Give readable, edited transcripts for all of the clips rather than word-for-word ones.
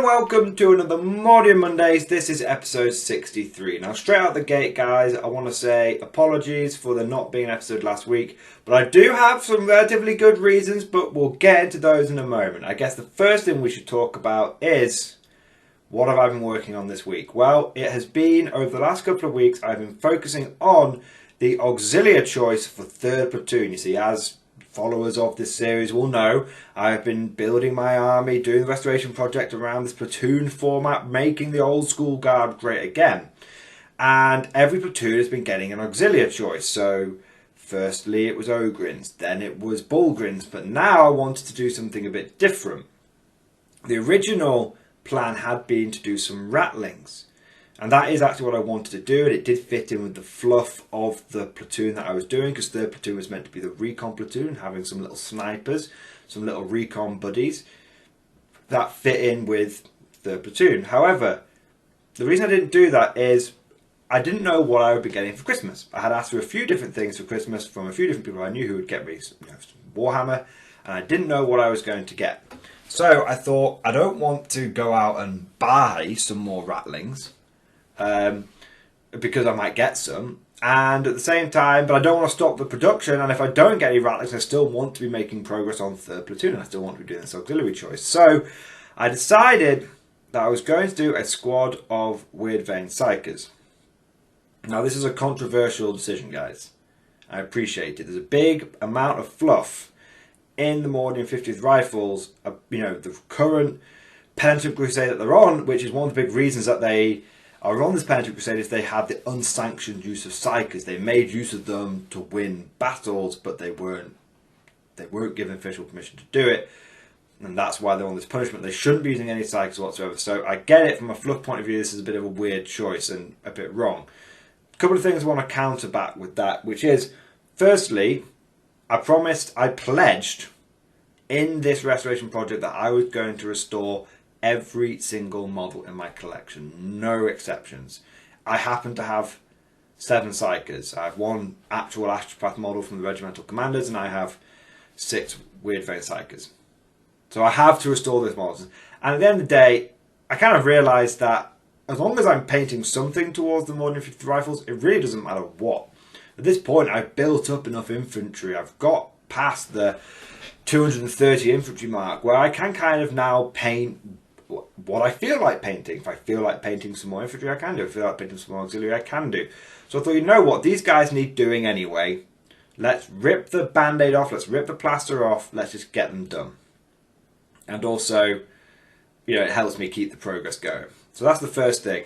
and welcome to another Mordian Mondays. This is episode 63. Now, straight out the gate, guys, I want to say apologies for there not being an episode last week, but I do have some relatively good reasons, but we'll get into those in a moment. I guess the first thing we should talk about is, what have I been working on this week? Well, it has been, over the last couple of weeks, I've been focusing on the auxiliary choice for 3rd Platoon. You see, as followers of this series will know, I've been building my army, doing the restoration project around this platoon format, making the old school guard great again. And every platoon has been getting an auxiliary choice. So firstly it was Ogrins, then it was Bulgrins, but now I wanted to do something a bit different. The original plan had been to do some Ratlings. And that is actually what I wanted to do, and it did fit in with the fluff of the platoon that I was doing, because 3rd Platoon was meant to be the recon platoon, having some little snipers, some little recon buddies. That fit in with 3rd Platoon. However, the reason I didn't do that is I didn't know what I would be getting for Christmas. I had asked for a few different things for Christmas from a few different people I knew who would get me some Warhammer, and I didn't know what I was going to get. So I thought, I don't want to go out and buy some more Ratlings, because I might get some, and at the same time, but I don't want to stop the production, and if I don't get any Ratlings, I still want to be making progress on 3rd Platoon, and I still want to be doing this auxiliary choice. So I decided that I was going to do a squad of Weird Vein Psychers. Now, this is a controversial decision, guys. I appreciate it. There's a big amount of fluff in the Mordian 50th Rifles, the current Penitent Crusade that they're on, which is one of the big reasons that they are on this Penitent Crusade, is they had the unsanctioned use of Psychers. They made use of them to win battles, but they weren't given official permission to do it, and that's why they're on this punishment. They shouldn't be using any Psychers whatsoever. So I get it from a fluff point of view. This is a bit of a weird choice and a bit wrong. A couple of things I want to counter back with that, which is, firstly, I pledged in this restoration project that I was going to restore every single model in my collection, no exceptions. I happen to have 7 Psychers. I have 1 actual Astropath model from the Regimental Commanders, and I have 6 Weird Vein Psychers. So I have to restore those models. And at the end of the day, I kind of realised that as long as I'm painting something towards the Mordian 50 Rifles, it really doesn't matter what. At this point, I've built up enough infantry. I've got past the 230 infantry mark, where I can kind of now paint what I feel like painting. If I feel like painting some more infantry, I can do. If I feel like painting some more auxiliary, I can do. So I thought, you know what, these guys need doing anyway. Let's rip the band-aid off, let's rip the plaster off, let's just get them done. And also, it helps me keep the progress going. So that's the first thing.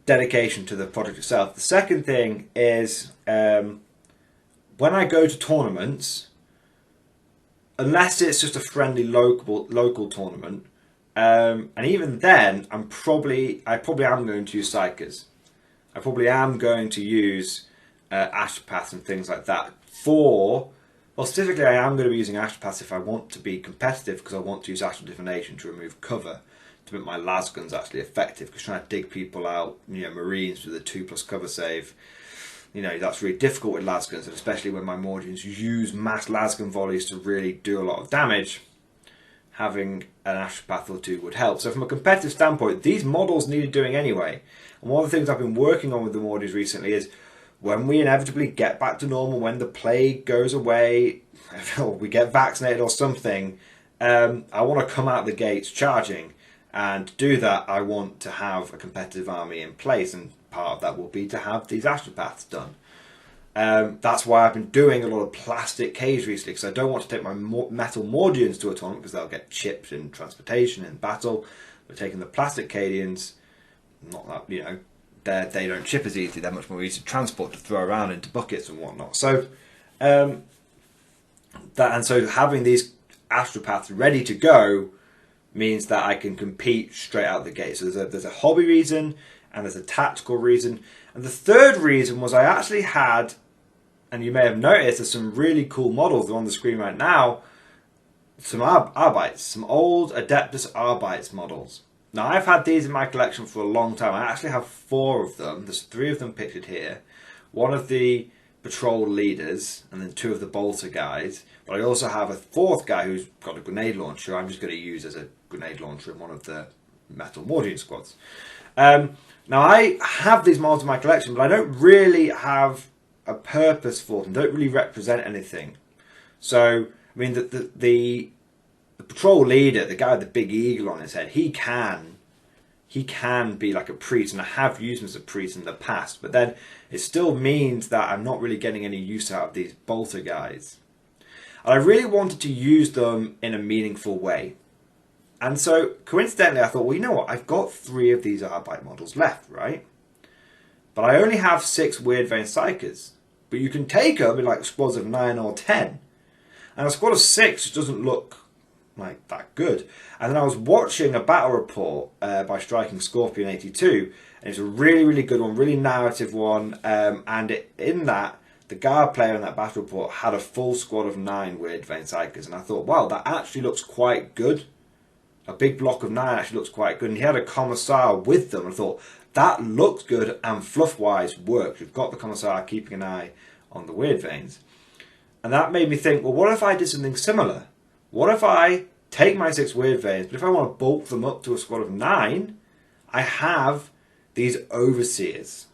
Dedication to the project itself. The second thing is, when I go to tournaments, unless it's just a friendly local tournament, and even then, I probably am going to use Psychers. I probably am going to use Astropaths and things like that. Specifically, I am going to be using Astropaths if I want to be competitive, because I want to use Astral Divination to remove cover, to make my lasguns actually effective, because trying to dig people out, Marines with a 2+ cover save, that's really difficult with lasguns, and especially when my Mordians use mass lasgun volleys to really do a lot of damage. Having an Astropath or 2 would help. So from a competitive standpoint, these models needed doing anyway. And one of the things I've been working on with the Mordians recently is, when we inevitably get back to normal, when the plague goes away, or we get vaccinated or something, I want to come out the gates charging. And to do that, I want to have a competitive army in place, and part of that will be to have these Astropaths done. That's why I've been doing a lot of plastic caves recently, because I don't want to take my metal Mordians to a tournament, because they'll get chipped in transportation and battle. We're taking the plastic Cadians, not that, they don't chip as easily, they're much more easy to transport, to throw around into buckets and whatnot. So, so having these Astropaths ready to go means that I can compete straight out the gate. So there's a hobby reason, and there's a tactical reason. And the third reason was, I actually had, and you may have noticed, there's some really cool models. They're on the screen right now. Some Arbites, some old Adeptus Arbites models. Now, I've had these in my collection for a long time. I actually have 4 of them. There's 3 of them pictured here. One of the patrol leaders, and then 2 of the bolter guys. But I also have a 4th guy who's got a grenade launcher. I'm just going to use as a grenade launcher in one of the metal Mordian squads. Now I have these models in my collection, but I don't really have a purpose for them. They don't really represent anything. So I mean, the patrol leader, the guy with the big eagle on his head, he can be like a priest, and I have used him as a priest in the past, but then it still means that I'm not really getting any use out of these bolter guys. And I really wanted to use them in a meaningful way. And so, coincidentally, I thought, well, you know what? I've got 3 of these Arbite models left, right? But I only have 6 Weird Vein Psychers. But you can take them in like squads of 9 or 10. And a squad of 6 just doesn't look like that good. And then I was watching a battle report by Striking Scorpion 82, and it's a really, really good one, really narrative one. In that, the guard player in that battle report had a full squad of 9 Weird Vein Psychers, and I thought, wow, that actually looks quite good. A big block of 9 actually looks quite good, and he had a commissar with them. I thought, that looks good, and fluff-wise works. We've got the commissar keeping an eye on the Weird Veins. And that made me think, well, what if I did something similar? What if I take my 6 Weird Veins, but if I want to bulk them up to a squad of 9, I have these overseers.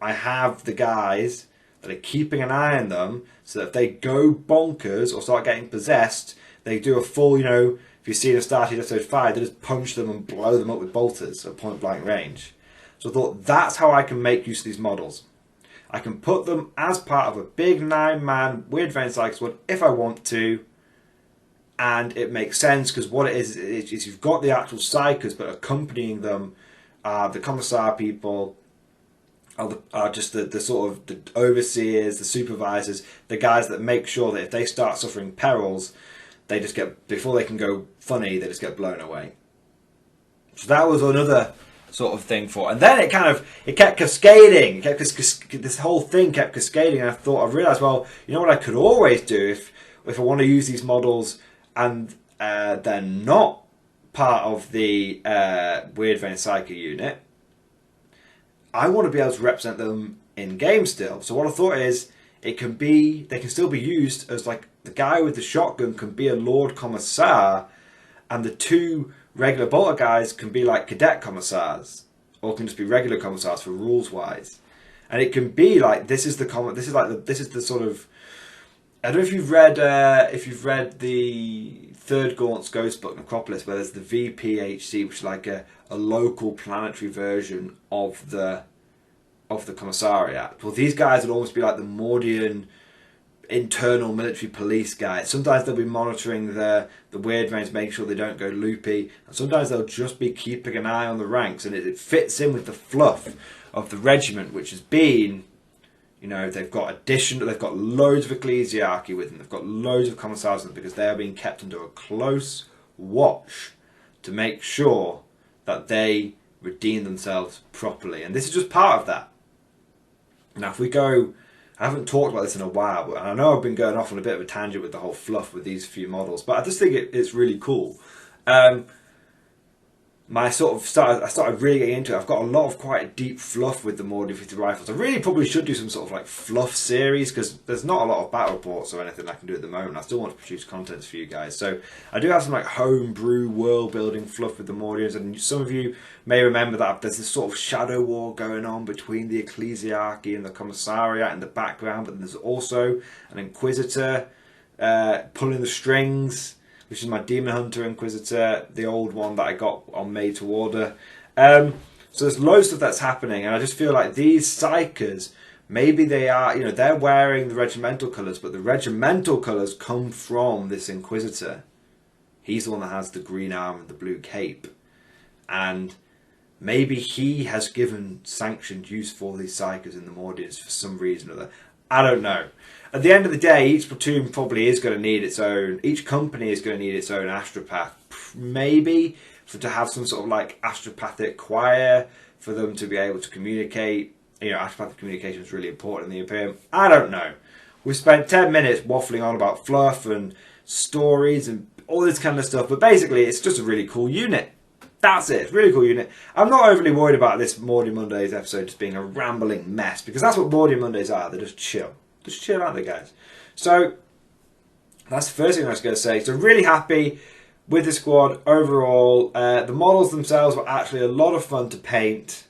I have the guys that are keeping an eye on them, so that if they go bonkers or start getting possessed, they do a full, you know, if you see in Started episode 5, they just punch them and blow them up with bolters at point blank range. So I thought, that's how I can make use of these models. I can put them as part of a big 9-man Weird Vein Psycho squad if I want to, and it makes sense because what it is you've got the actual Psychers, but accompanying them the commissar people are just the sort of the overseers, the supervisors, the guys that make sure that if they start suffering perils, they just get, before they can go funny, they just get blown away. So that was another sort of thing for, and then it kept cascading. This whole thing kept cascading, and I realised, well, you know what I could always do if I want to use these models and they're not part of the Weird Vein Psycho unit, I want to be able to represent them in game still. So what I thought is, they can still be used as, like, the guy with the shotgun can be a Lord Commissar, and the 2 regular bolter guys can be like cadet commissars, or can just be regular commissars for rules wise. And it can be like, this is the sort of, I don't know if you've read the 3rd Gaunt's Ghost book, Necropolis, where there's the VPHC, which is like a local planetary version of the Commissariat. Well, these guys would almost be like the Mordian internal military police guys. Sometimes they'll be monitoring the Weird Veins, making sure they don't go loopy, and sometimes they'll just be keeping an eye on the ranks, and it fits in with the fluff of the regiment, which has been, you know, they've got loads of ecclesiarchy with them, they've got loads of commissars with them, because they are being kept under a close watch to make sure that they redeem themselves properly, and this is just part of that. Now, if we go, I haven't talked about this in a while, and I know I've been going off on a bit of a tangent with the whole fluff with these few models, but I just think it's really cool. I started really getting into it. I've got a lot of quite deep fluff with the Mordian 50 rifles. I really probably should do some sort of like fluff series, because there's not a lot of battle reports or anything I can do at the moment. I still want to produce content for you guys. So I do have some like homebrew world building fluff with the Mordians, and some of you may remember that there's this sort of shadow war going on between the ecclesiarchy and the commissariat in the background, but there's also an inquisitor pulling the strings, which is my Demon Hunter Inquisitor, the old one that I got on Made to Order. So there's loads of that's happening, and I just feel like these Psychers, maybe they are, you know, they're wearing the regimental colours, but the regimental colours come from this Inquisitor. He's the one that has the green arm and the blue cape. And maybe he has given sanctioned use for these Psychers in the Mordians for some reason or other. I don't know. At the end of the day, each platoon probably is going to need its own, each company is going to need its own astropath. Maybe to have some sort of like astropathic choir for them to be able to communicate. You know, astropathic communication is really important in the Imperium. I don't know. We spent 10 minutes waffling on about fluff and stories and all this kind of stuff, but basically it's just a really cool unit. That's it. It's a really cool unit. I'm not overly worried about this Mordian Mondays episode just being a rambling mess, because that's what Mordian Mondays are. They're just chill. Just chill, aren't they, guys? So that's the first thing I was going to say. So really happy with the squad overall. The models themselves were actually a lot of fun to paint.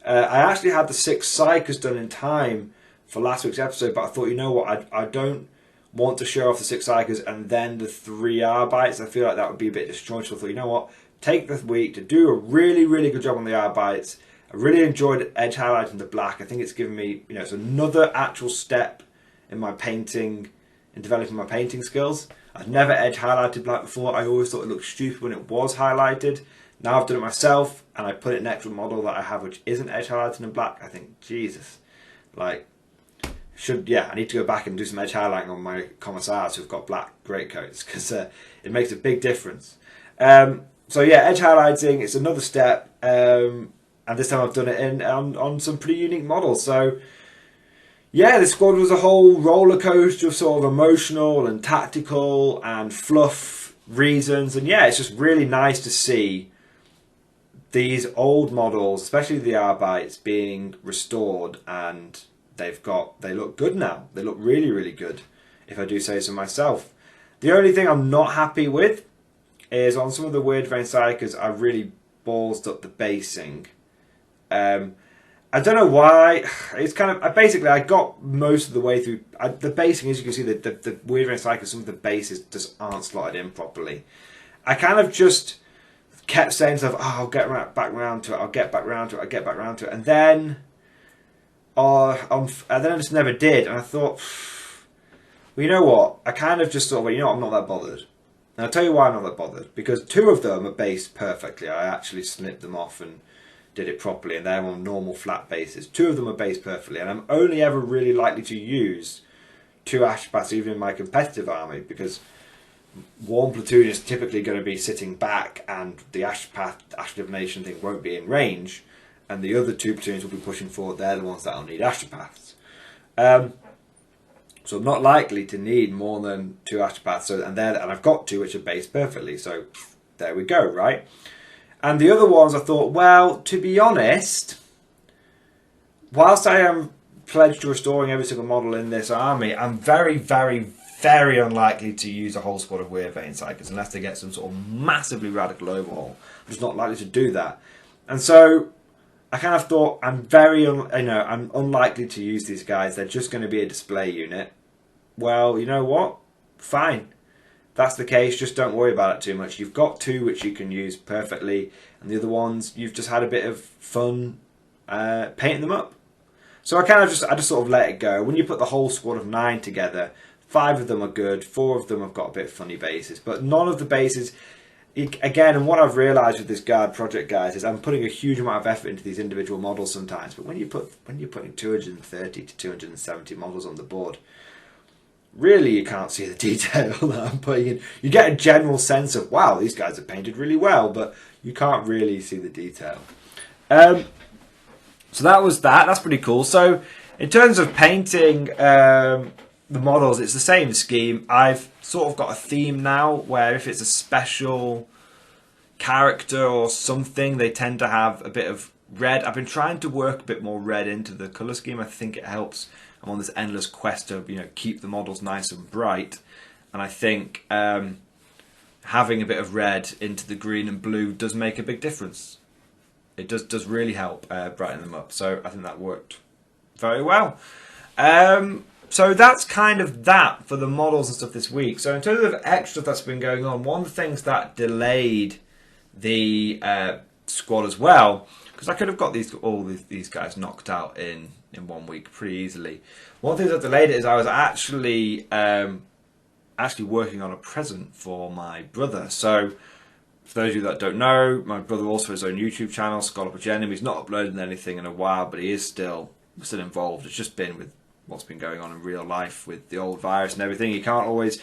I actually had the 6 Psychers done in time for last week's episode, but I thought, you know what, I don't want to show off the 6 Psychers and then the 3 Arbites. I feel like that would be a bit disjointed. So I thought, you know what, take the week to do a really, really good job on the Arbites. I really enjoyed edge highlighting the black. I think it's given me, it's another actual step in my painting, in developing my painting skills. I've never edge highlighted black before. I always thought it looked stupid when it was highlighted. Now I've done it myself, and I put it next to a model that I have which isn't edge highlighted in black. I think, Jesus, like, I need to go back and do some edge highlighting on my commissars who've got black greatcoats, because it makes a big difference. So yeah, edge highlighting, it's another step, and this time I've done it on some pretty unique models. So yeah, the squad was a whole roller coaster of sort of emotional and tactical and fluff reasons, and yeah, it's just really nice to see these old models, especially the Arbites, being restored, and they look good now. They look really, really good, if I do say so myself. The only thing I'm not happy with is on some of the Weird Vein Psychers, I really ballsed up the basing. I don't know why. It's kind of, I got most of the way through. The basing, as you can see, the Weird Vein Psychers, some of the bases just aren't slotted in properly. I kind of just kept saying to myself, oh, I'll get back round to it, I'll get back round to it, and then I just never did, and I thought, well, you know what, I kind of just thought, well, I'm not that bothered. And I'll tell you why I'm not that bothered, because 2 of them are based perfectly. I actually snipped them off and did it properly, and they're on normal flat bases. 2 of them are based perfectly, and I'm only ever really likely to use 2 Ashpaths even in my competitive army, because 1 platoon is typically going to be sitting back, and the Ashpath, Ash Divination thing won't be in range, and the other 2 platoons will be pushing forward. They're the ones that will need Ashpaths. So I'm not likely to need more than 2 Ashpaths, and I've got 2 which are based perfectly, so there we go, right? And the other ones I thought, well, to be honest, whilst I am pledged to restoring every single model in this army, I'm very, very, very unlikely to use a whole squad of Weird Vein Psychers unless they get some sort of massively radical overhaul. I'm just not likely to do that. And so I kind of thought, I'm unlikely to use these guys. They're just going to be a display unit. Well, you know what? Fine. That's the case, just don't worry about it too much. You've got 2 which you can use perfectly, and the other ones, you've just had a bit of fun painting them up. So I just sort of let it go. When you put the whole squad of 9 together, 5 of them are good, 4 of them have got a bit funny bases, but none of the bases, again, and what I've realised with this guard project, guys, is I'm putting a huge amount of effort into these individual models sometimes, but when you're putting 230 to 270 models on the board, really you can't see the detail that I'm putting in. You get a general sense of, wow, these guys are painted really well, but you can't really see the detail. So that was that. That's pretty cool. So in terms of painting the models, it's the same scheme. I've sort of got a theme now where if it's a special character or something, they tend to have a bit of red. I've been trying to work a bit more red into the colour scheme. I think it helps. I'm on this endless quest to keep the models nice and bright, and I think having a bit of red into the green and blue does make a big difference. It does really help brighten them up. So I think that worked very well. So that's kind of that for the models and stuff this week. So in terms of extra that's been going on, one of the things that delayed the squad as well, because I could have got all these guys knocked out in 1 week pretty easily. One of the things that delayed it is I was actually working on a present for my brother. So for those of you that don't know, my brother also has his own YouTube channel, Scholar Genim. He's not uploading anything in a while, but he is still involved. It's just been with what's been going on in real life with the old virus and everything. You can't always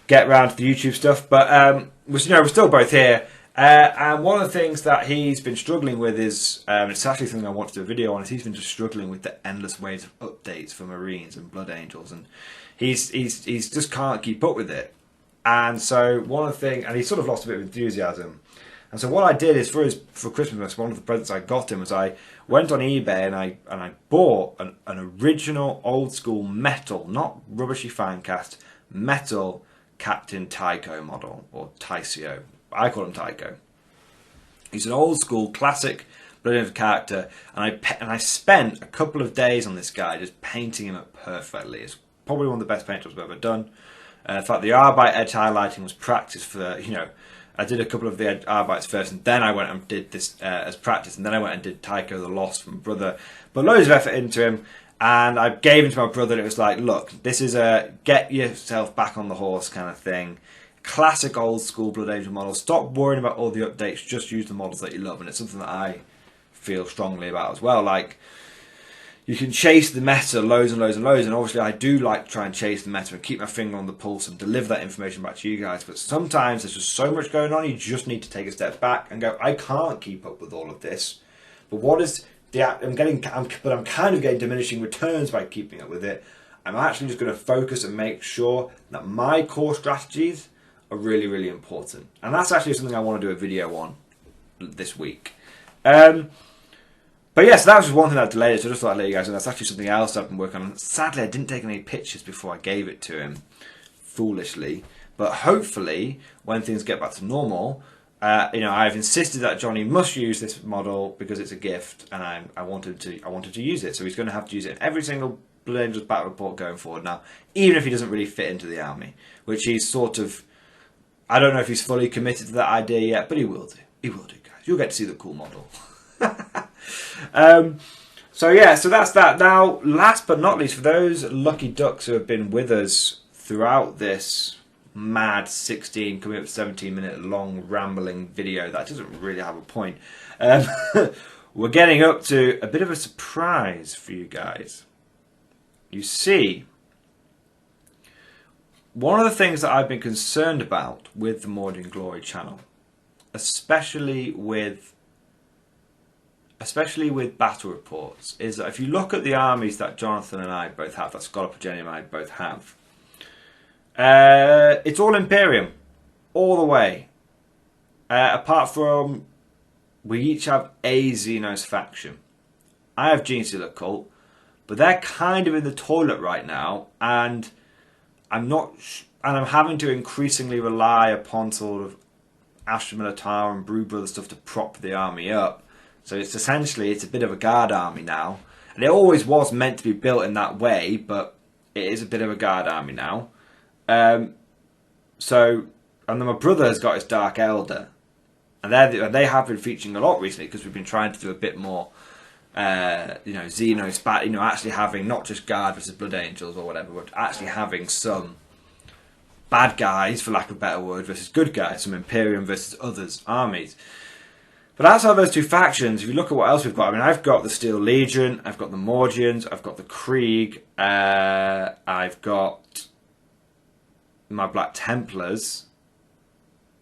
get around to the YouTube stuff, but we're still both here. And one of the things that he's been struggling with is, it's actually something I want to do a video on, is he's been just struggling with the endless waves of updates for Marines and Blood Angels, and he's just can't keep up with it. And so one of the things, and he sort of lost a bit of enthusiasm. And so what I did is for Christmas, one of the presents I got him was I went on eBay and I bought an original old school metal, not rubbishy fan cast, metal Captain Tycho model, or Tycio. I call him Tycho. He's an old school classic Blood Angels character, and I spent a couple of days on this guy just painting him up perfectly. It's probably one of the best paint jobs I've ever done. In fact, the Arbite edge highlighting was practice for, you know, I did a couple of the Arbites first, and then I went and did this as practice, and then I went and did Tycho the Lost from brother. But loads of effort into him, and I gave him to my brother, and it was like, look, this is a get yourself back on the horse kind of thing. Classic old school Blood Angel model. Stop worrying about all the updates, just use the models that you love, and it's something that I feel strongly about as well. Like, you can chase the meta loads and loads and loads, and obviously I do like to try and chase the meta and keep my finger on the pulse and deliver that information back to you guys, but sometimes there's just so much going on, you just need to take a step back and go, I can't keep up with all of this, but what is the, I'm kind of getting diminishing returns by keeping up with it. I'm actually just going to focus and make sure that my core strategies are really, really important, and that's actually something I want to do a video on this week. But yes, that was just one thing that delayed it, so I just thought I'd let you guys know that's actually something else I've been working on. Sadly, I didn't take any pictures before I gave it to him, foolishly. But hopefully, when things get back to normal, you know, I've insisted that Johnny must use this model because it's a gift, and I wanted to use it. So he's going to have to use it in every single Blood Angels battle report going forward now, even if he doesn't really fit into the army, which he's sort of, I don't know if he's fully committed to that idea yet, but he will do. He will do, guys. You'll get to see the cool model. So yeah, so that's that. Now, last but not least, for those lucky ducks who have been with us throughout this mad 16, coming up 17-minute long rambling video that doesn't really have a point, we're getting up to a bit of a surprise for you guys. You see, one of the things that I've been concerned about with the Mordian Glory channel, especially with battle reports, is that if you look at the armies that Jonathan and I both have, that Scholar Jenny and I both have, it's all Imperium, all the way. Apart from, we each have a Xenos faction. I have Gene Stealer Cult, but they're kind of in the toilet right now, and I'm having to increasingly rely upon sort of Astra Militare and Brew Brother stuff to prop the army up. So it's essentially, it's a bit of a guard army now. And it always was meant to be built in that way, but it is a bit of a guard army now. And then my brother has got his Dark Elder. And they have been featuring a lot recently because we've been trying to do a bit more, you know, Xenos, you know, actually having not just guard versus Blood Angels or whatever, but actually having some bad guys, for lack of a better word, versus good guys, some Imperium versus others armies. But outside of those two factions, if you look at what else we've got, I mean, I've got the Steel Legion, I've got the Mordians, I've got the Krieg, I've got my Black Templars,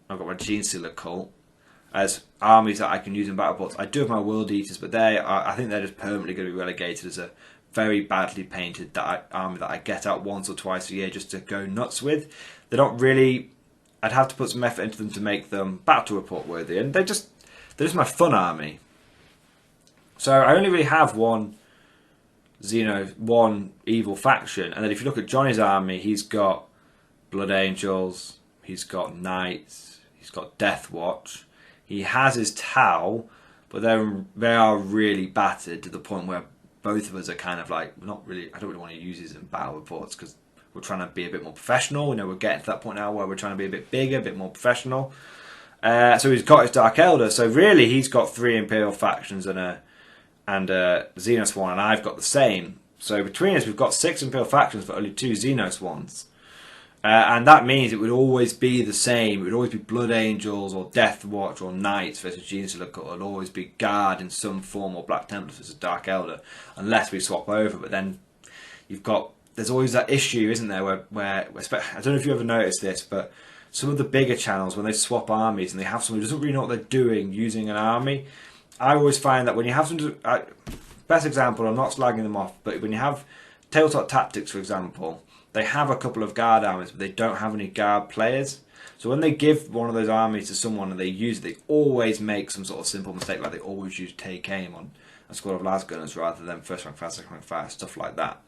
I've got my Gene Stealer Cult as armies that I can use in battle bots. I do have my World Eaters, but I think they're just permanently going to be relegated as a very badly painted army that I get out once or twice a year just to go nuts with. They're not really, I'd have to put some effort into them to make them battle report worthy, and they're just my fun army. So I only really have one evil faction. And then if you look at Johnny's army, he's got Blood Angels, he's got Knights, he's got Death Watch. He has his Tau, but they are really battered to the point where both of us are kind of like, I don't really want to use these in battle reports because we're trying to be a bit more professional. You know, we're getting to that point now where we're trying to be a bit bigger, a bit more professional. So he's got his Dark Elder. So really, he's got 3 Imperial factions and a Xenos one, and I've got the same. So between us, we've got 6 Imperial factions, but only 2 Xenos ones. And that means it would always be the same. It would always be Blood Angels or Death Watch or Knights versus Gene Stealer Cult. It would always be Guard in some form or Black Templars versus Dark Elder, unless we swap over. But then there's always that issue, isn't there, where I don't know if you ever noticed this, but some of the bigger channels, when they swap armies and they have someone who doesn't really know what they're doing using an army, I always find that when you have some... best example, I'm not slagging them off, but when you have Tabletop Tactics, for example, they have a couple of guard armies, but they don't have any guard players. So when they give one of those armies to someone and they use it, they always make some sort of simple mistake, like they always use Take Aim on a squad of Lasgunners rather than first rank fire, second rank fire, stuff like that.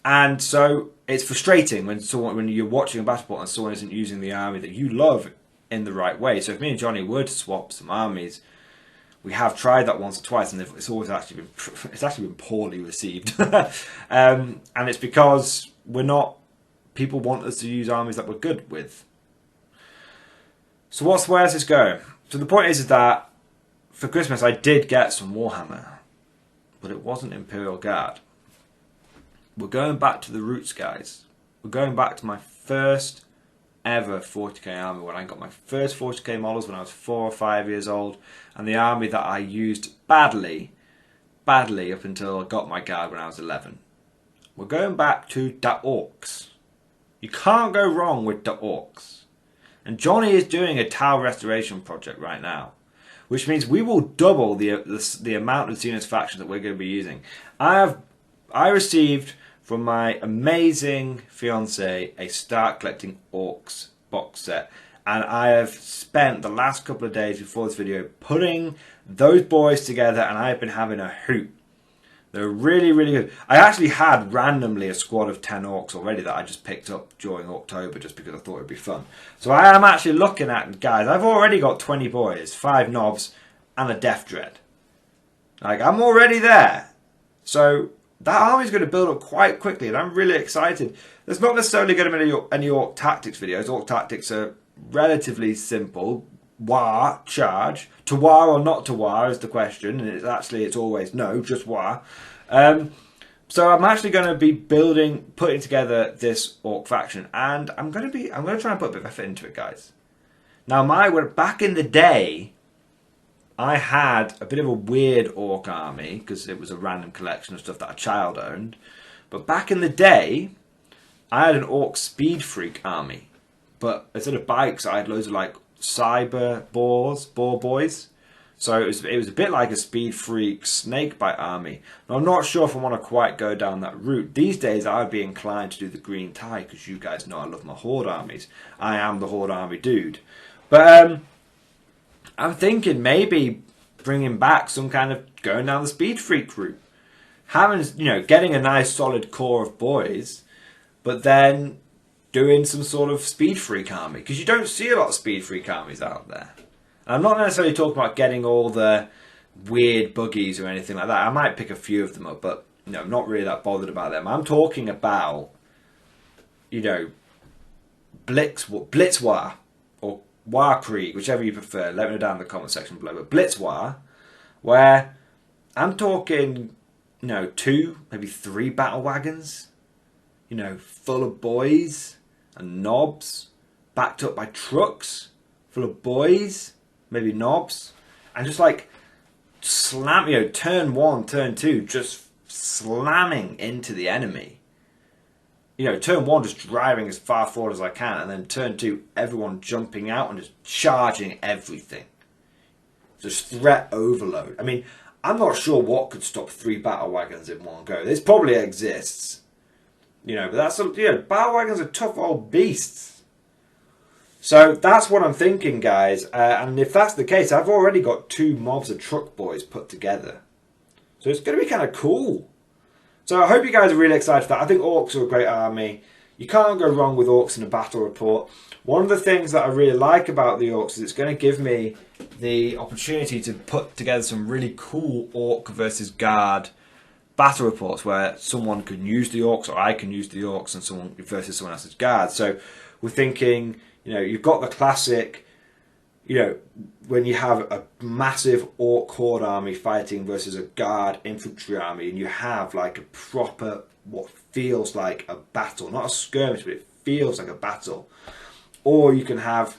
And so it's frustrating when you're watching a battle bot and someone isn't using the army that you love in the right way. So if me and Johnny were to swap some armies, we have tried that once or twice, and it's always actually been poorly received. And it's because people want us to use armies that we're good with. So where's this going? So the point is that for Christmas I did get some Warhammer, but it wasn't Imperial Guard. We're going back to the roots, guys. We're going back to my first ever 40k army, when I got my first 40k models when I was 4 or 5 years old, and the army that I used badly up until I got my guard when I was 11. We're going back to the Orcs. You can't go wrong with the Orcs. And Johnny is doing a tile restoration project right now, which means we will double the amount of Xenos factions that we're going to be using. I received from my amazing fiance a Start Collecting Orcs box set, and I have spent the last couple of days before this video putting those boys together, and I've been having a hoot. They're really, really good. I actually had randomly a squad of 10 orcs already that I just picked up during October just because I thought it'd be fun. So I am actually looking at, guys, I've already got 20 boys, 5 knobs, and a Death Dread. Like, I'm already there. So that army's going to build up quite quickly, and I'm really excited. There's not necessarily going to be any Orc Tactics videos. Orc Tactics are relatively simple. War, charge. To war or not to war is the question, and it's always no, just war. So I'm actually going to be putting together this Orc faction, and I'm going to try and put a bit of effort into it, guys. Now, back in the day, I had a bit of a weird Orc army, because it was a random collection of stuff that a child owned. But back in the day, I had an Orc Speed Freak army. But instead of bikes, I had loads of like cyber boar boys. So it was a bit like a Speed Freak Snakebite army. Now, I'm not sure if I want to quite go down that route. These days, I would be inclined to do the green tie, because you guys know I love my Horde armies. I am the Horde army dude. But I'm thinking maybe bringing back some kind of going down the Speed Freak route. Getting a nice solid core of boys, but then doing some sort of Speed Freak army. Because you don't see a lot of Speed Freak armies out there. And I'm not necessarily talking about getting all the weird buggies or anything like that. I might pick a few of them up, but I'm not really that bothered about them. I'm talking about, Blitzwar or Warkrieg, whichever you prefer. Let me know down in the comment section below. But Blitzwar, where I'm talking, 2, maybe 3 battle wagons, full of boys and knobs, backed up by trucks full of boys, maybe knobs, and just like slam, turn 1, turn 2, just slamming into the enemy. Turn 1 just driving as far forward as I can, and then turn 2, everyone jumping out and just charging everything. Just threat overload. I mean, I'm not sure what could stop 3 battle wagons in one go. This probably exists. But that's, battle wagons are tough old beasts. So that's what I'm thinking, guys. And if that's the case, I've already got 2 mobs of truck boys put together. So it's going to be kind of cool. So I hope you guys are really excited for that. I think Orcs are a great army. You can't go wrong with Orcs in a battle report. One of the things that I really like about the Orcs is it's going to give me the opportunity to put together some really cool Orc versus Guard battle reports where someone can use the Orcs, or I can use the Orcs, and someone versus someone else's Guard. So we're thinking, you've got the classic, when you have a massive Orc Horde army fighting versus a Guard infantry army, and you have like a proper, what feels like a battle, not a skirmish, but it feels like a battle. Or you can have,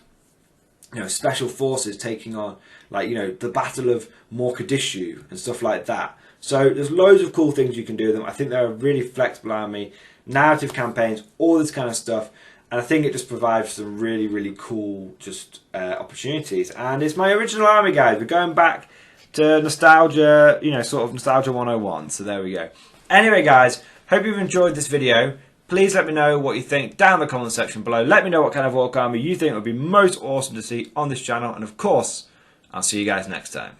special forces taking on, the Battle of Morkadishu and stuff like that. So there's loads of cool things you can do with them. I think they're a really flexible army, narrative campaigns, all this kind of stuff. And I think it just provides some really, really cool opportunities. And it's my original army, guys. We're going back to nostalgia, sort of nostalgia 101. So there we go. Anyway, guys, hope you've enjoyed this video. Please let me know what you think down in the comment section below. Let me know what kind of Orc army you think would be most awesome to see on this channel. And of course, I'll see you guys next time.